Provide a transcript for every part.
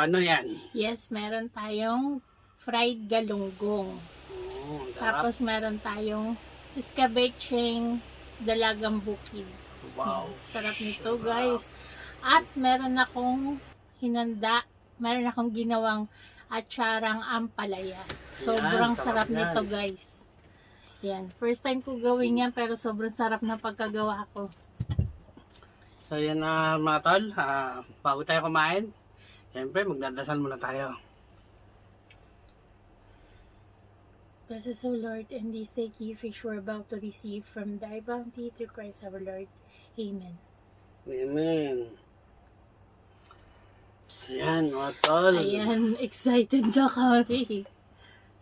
ano yan? Yes, meron tayong fried galunggong. Sarap. Tapos meron tayong escabecheng dalagang bukid. Wow. Sarap nito, guys. At meron akong hinanda, meron akong ginawang atsarang ampalaya. Sobrang sarap sarap yan. nito, guys. Yan. First time ko gawin yan, pero sobrang sarap na pagkagawa ko. So yan na mga tol, bago tayo kumain, siyempre magdadasal muna tayo. Bless us, O Lord, and these key fish we're about to receive from thy bounty through Christ our Lord. Amen. Amen. Ayan mga tol. Ayan, excited na kami.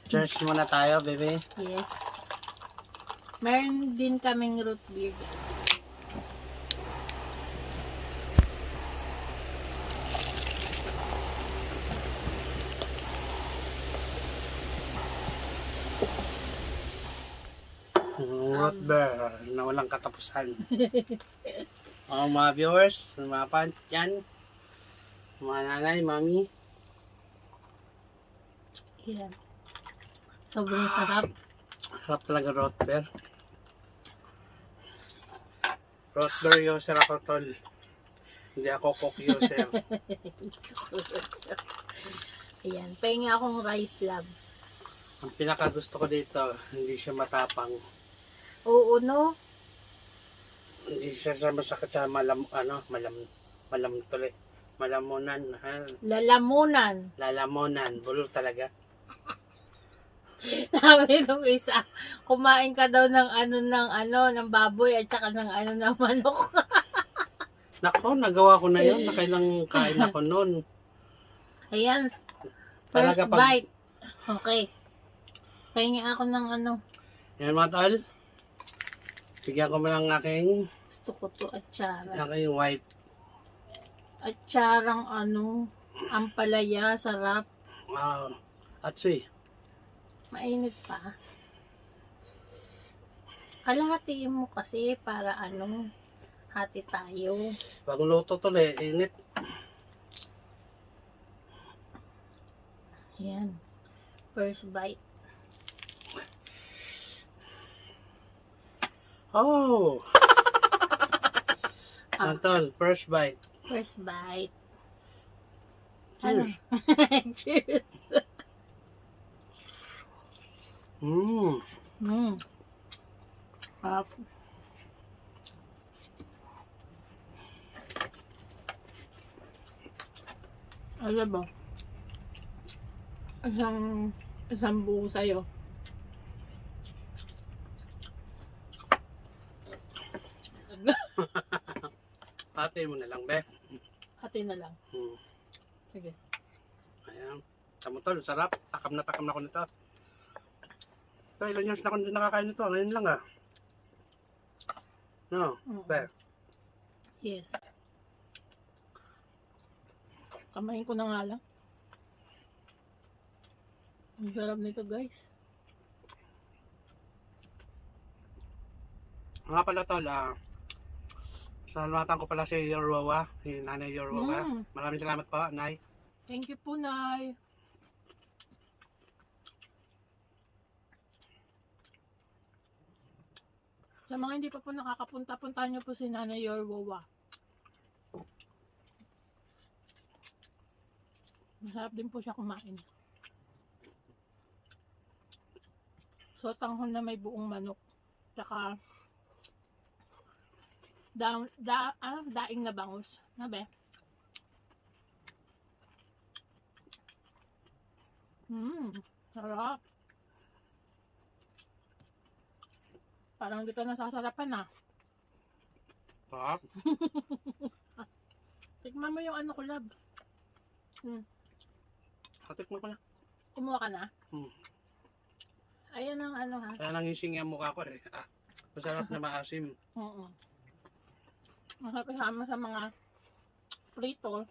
Church muna tayo, baby. Yes. Meron din kaming root beer, guys. Root beer na walang katapusan. Mga viewers, mga pan, yan. Mga nanay, mami. Yan. Sobrang sarap. Sarap talaga root beer. Root beer user ako tol. Hindi ako cook user. Ayan. Pahinga akong rice lab. Ang pinaka gusto ko dito, hindi siya matapang. Oo, no? Hindi siya sa masakit sa malamunan. Lalamunan. Lalamunan. Bulol talaga. Sabi nung isa, kumain ka daw ng ng baboy at saka ng ng manok. Nako, nagawa ko na yun. Nakailang kain ako nun. Ayan. First Talaga pag- bite. Okay. Pahinga ako ng Yan mga tol. Bigyan ko mo ng aking gusto ko to atsara. wife. Atsarang ampalaya, sarap. Atsoy. Mainit pa. Kalahatiin mo kasi para hati tayo. Bagong luto tol eh. Init. Ayan. First bite. Oh! Tol, first bite. First bite. Cheers. Cheers. Mmm. Sarap. Alam ba? Isang buo sa'yo. Hati mo na lang, be. Hati na lang. Sige. Ayan. Tama tol, sarap. Takam na ako nito. So, ilan years na ako nakakain nito. Ngayon lang No, be. Yes. Kamain ko na nga lang. Ang sarap nito, guys. Nga pala tol, salamatan ko pala si Yorwawa, si Nanay Yorwawa. Maraming salamat po, Nay. Thank you po, Nay. Sa mga hindi pa po nakakapunta, puntahan niyo po si Nanay Yorwawa. Masarap din po siya kumain. Sotanghon na may buong manok. Tsaka daing na bangus. Nabe? Sarap. Parang di ka nasasarapan Sarap. Tikman mo yung kulab. Katik mo pala. Kumuha ka na? Ayan ang ha. Kaya nangising yung mukha ko eh. Masarap na maasim. Masarap isama sa mga prito.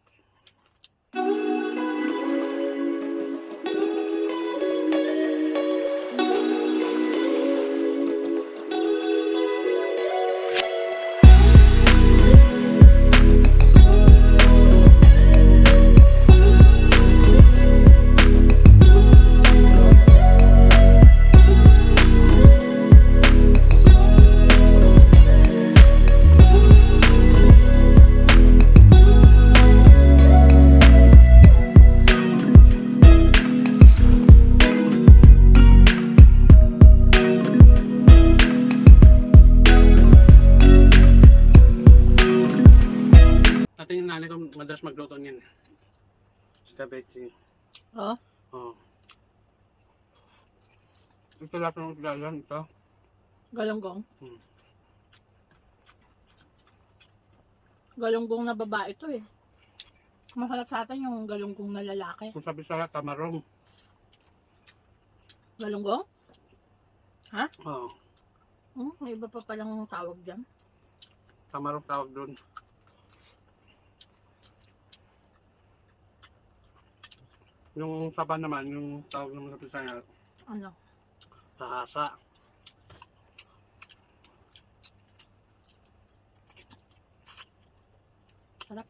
madalas magluto niyan. Spaghetti. Oh, Oo. Ito lahat ng ilalan, ito. galunggong. Hmm. Galunggong na babae to eh. Masarap sa atin yung galunggong na lalaki. Kung sabi sa tamarong. Galunggong? Oo. May iba pa palang tawag dyan. Tamarong tawag doon. Yung saba naman, yung tawag naman sa Bisaya, Ano? tahasa. Sarap.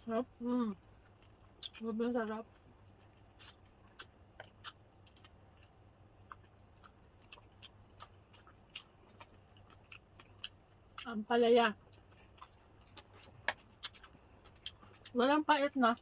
Sarap. Sobrang sarap. Ang palaya. Walang pait na.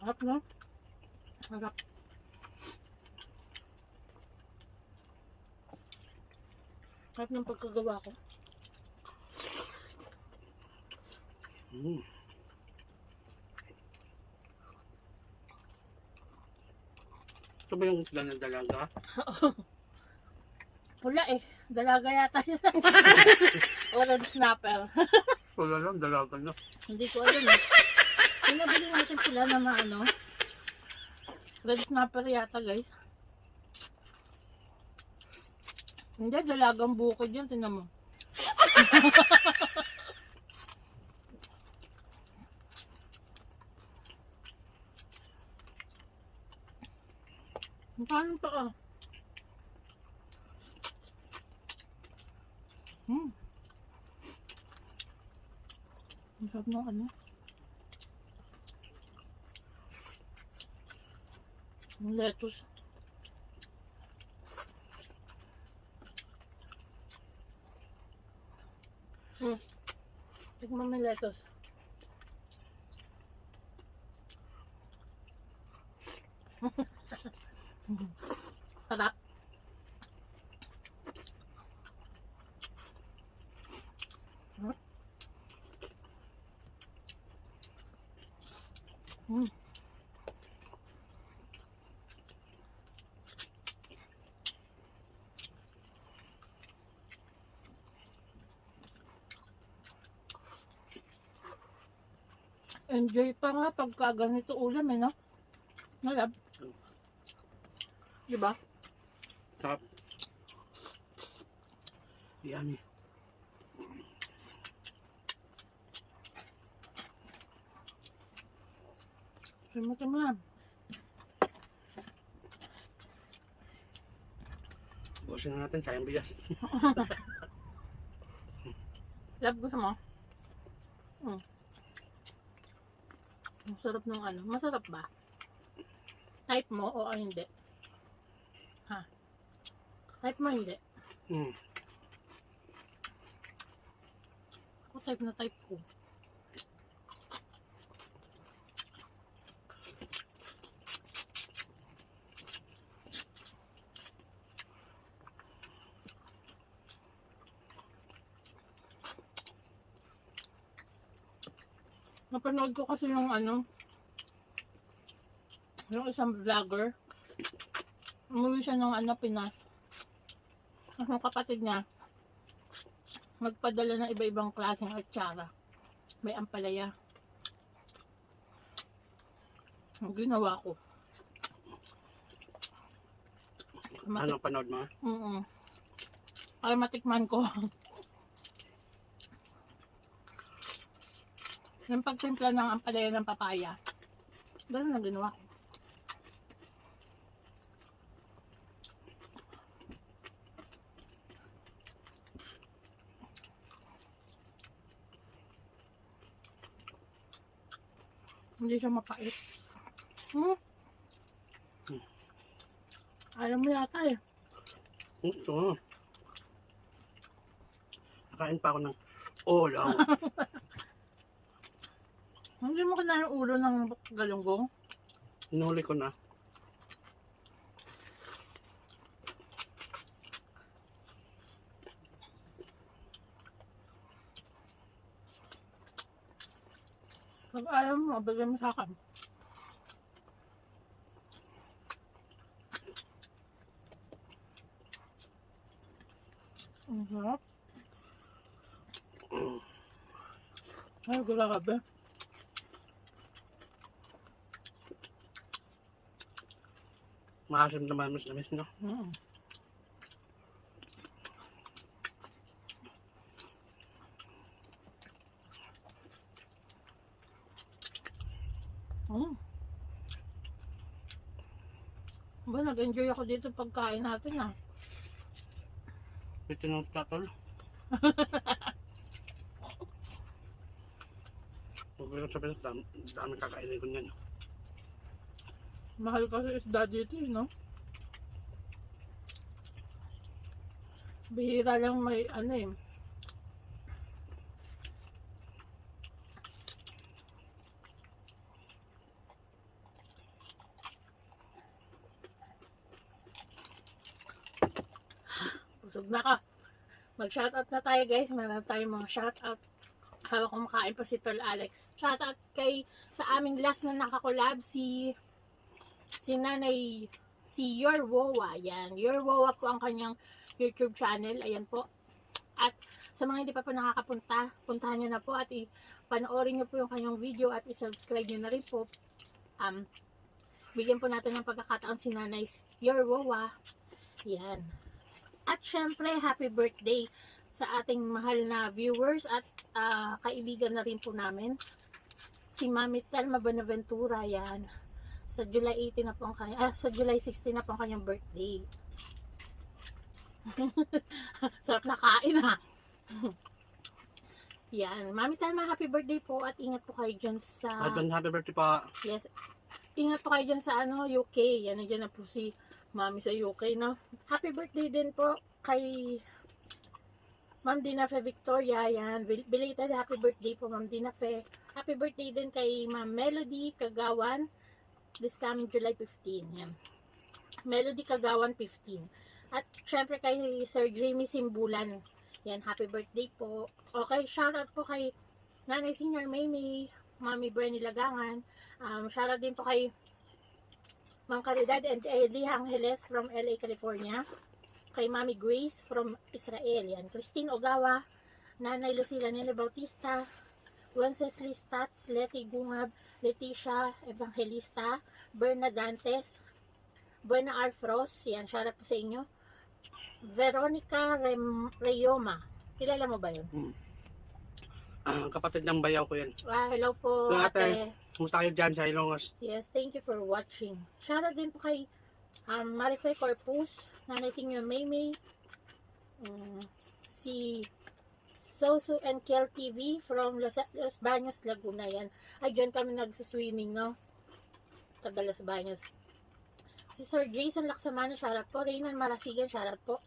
Sarap, no? Sarap. Sarap ng pagkagawa ko. Mm. Ito ba yung isda ng dalaga? Pula eh. Dalaga yata yun. O red snapper. Wala lang, dalaga na. Hindi ko alam eh. Pinabili natin pula na ano. Red snapper yata guys. Hindi, dalagang bukid yun. Tingnan mo. Paano to ah? Ang sarap ng ano? Ang lettuce. Tignan mo yung lettuce. Sarap. Enjoy pa nga pagka ganito ulam eh, no? Nalab. Diba? Sarap. Yummy. Tama-tama. Bukasin na natin, sayang bigas. Love, gusto mo? Ang sarap ng ano. Masarap ba? Type mo o hindi? Ha? Type mo hindi? Mm. Ako type na type ko. Napanood ko kasi yung ano, yung isang vlogger. Umuwi siya ng ano, Pinas. Ang kapatid niya, magpadala ng iba-ibang klaseng atsara. May ampalaya. Ang ginawa ko. Anong panood mo? Para matikman ko. Yung pagtimpla ng ampalaya ng papaya. Ganun na ginawa ko. Hindi siya mapait. Ayaw mo yata eh. Ito. Nakain pa ako ng olaw. Hindi mo kinain yung ulo ng galunggong? Inuli ko na. Pag ayaw mo, bigyan mo sa akin. Ang sarap. Ay, grabe. Maasim naman mas namis, no? Ba, nag-enjoy ako dito pagkain natin ah. Ito ng tatol. Huwag ko lang sabihin, dami kakainin ko niyan. Mahal kasi isda dito eh, no? Bihira lang may ano eh. Busog na ka. Mag-shoutout na tayo guys. Meron tayong mga shoutout. Habang kumakain pa si Tol Alex. Shoutout kay sa aming last na nakakolab si Nanay, si Your Wowa. Yan. Your Wowa po ang kanyang YouTube channel. Ayan po. At sa mga hindi pa po nakakapunta, puntahan nyo na po at panoorin nyo po yung kanyang video at i-subscribe nyo na rin po. Bigyan po natin ng pagkakataon si Nanay Your Wowa. Yan. At syempre, happy birthday sa ating mahal na viewers at kaibigan na rin po namin. Si Mami Telma Bonaventura, yan. Sa July 18 na po ang kanyang, sa July 16 na po ang kanyang birthday. Sarap na kain ha. Yan. Mami Telma, happy birthday po at ingat po kayo dyan sa... Happy birthday pa. Yes. Ingat po kayo dyan sa UK. Yan, nandiyan na po si Mami sa UK, no? Happy birthday din po kay Ma'am Dina Fe Victoria. Yan. Belated happy birthday po, Ma'am Dina Fe. Happy birthday din kay Ma'am Melody Kagawan. This coming July 15. Yan. Melody Kagawan 15. At syempre kay Sir Jamie Simbulan. Yan, happy birthday po. Okay, shoutout po kay Nanay Senior Maymay, Mami Brenny Lagangan. Shoutout din po kay Ma'am Caridad and Eddie Angeles from LA, California. Kay Mami Grace from Israel. Yan, Christine Ogawa, Nanay Lucila Nene Bautista, Wenceslas Stats, Leti Gungab, Leticia Evangelista, Berna Dantes, Buena Arfros. Yan, shoutout po sa inyo. Veronica Reyoma. Kilala mo ba yun? Kapatid ng bayaw ko yan. Hello po, Hello, ate. ate. Kumusta kayo dyan sa Ilongos? Yes, thank you for watching. Shoutout din po kay Marife Corpus, Nanay Senior Maymay, si Sosu and Kel TV from Los Baños, Laguna. Yan. Ay, dyan kami nagsuswimming, no? Taga Los Baños. Si Sir Jason Laksamano, shoutout po. Reynan Marasigan, shoutout po.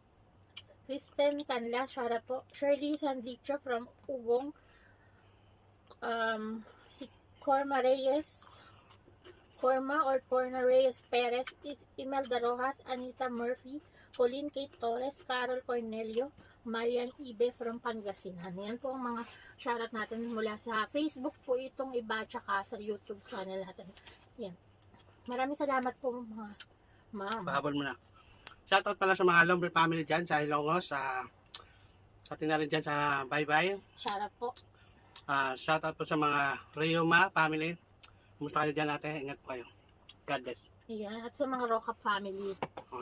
Kristen Canla, shoutout po. Shirley Sandicho from Ugong. Si Corma Reyes, Corma Reyes Perez, Imelda Rojas, Anita Murphy, Pauline Kate Torres, Carol Cornelio, Marian Ibe from Pangasinan. Yan po ang mga shoutout natin mula sa Facebook po itong iba tsaka sa YouTube channel natin. Yan. Maraming salamat po mga ma'am. Pahabol mo na. Shoutout pala sa mga Lombre family dyan sa Ilongos. Sa atin na rin dyan sa Bye-Bye. Shoutout po. Shoutout po sa mga Reyoma family. Kumusta kayo dyan natin? Ingat po kayo. God bless. Ayan. At sa mga Rock Up family.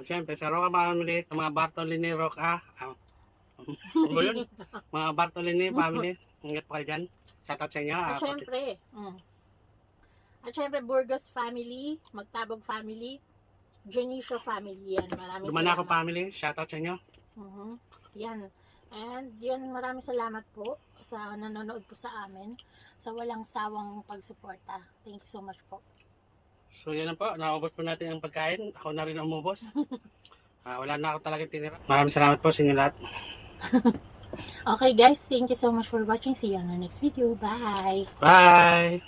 Siyempre, sa Roca family, sa mga Bartolini Roca. Ano yun? Mga Bartolini family. Ingat po kayo dyan. Shoutout sa inyo. At syempre, Burgos family, Magtabog family, Junicio family. Yan. Maraming Dumanako salamat. family. Shoutout sa inyo. Yan. And yun, maraming salamat po sa nanonood po sa amin, sa walang sawang pagsuporta. Thank you so much po. So yan na po, naubos po natin ang pagkain. Ako na rin umubos. Wala na ako talagang tinira. Maraming salamat po sa inyo lahat. Okay guys, thank you so much for watching. See you on the next video. Bye! Bye!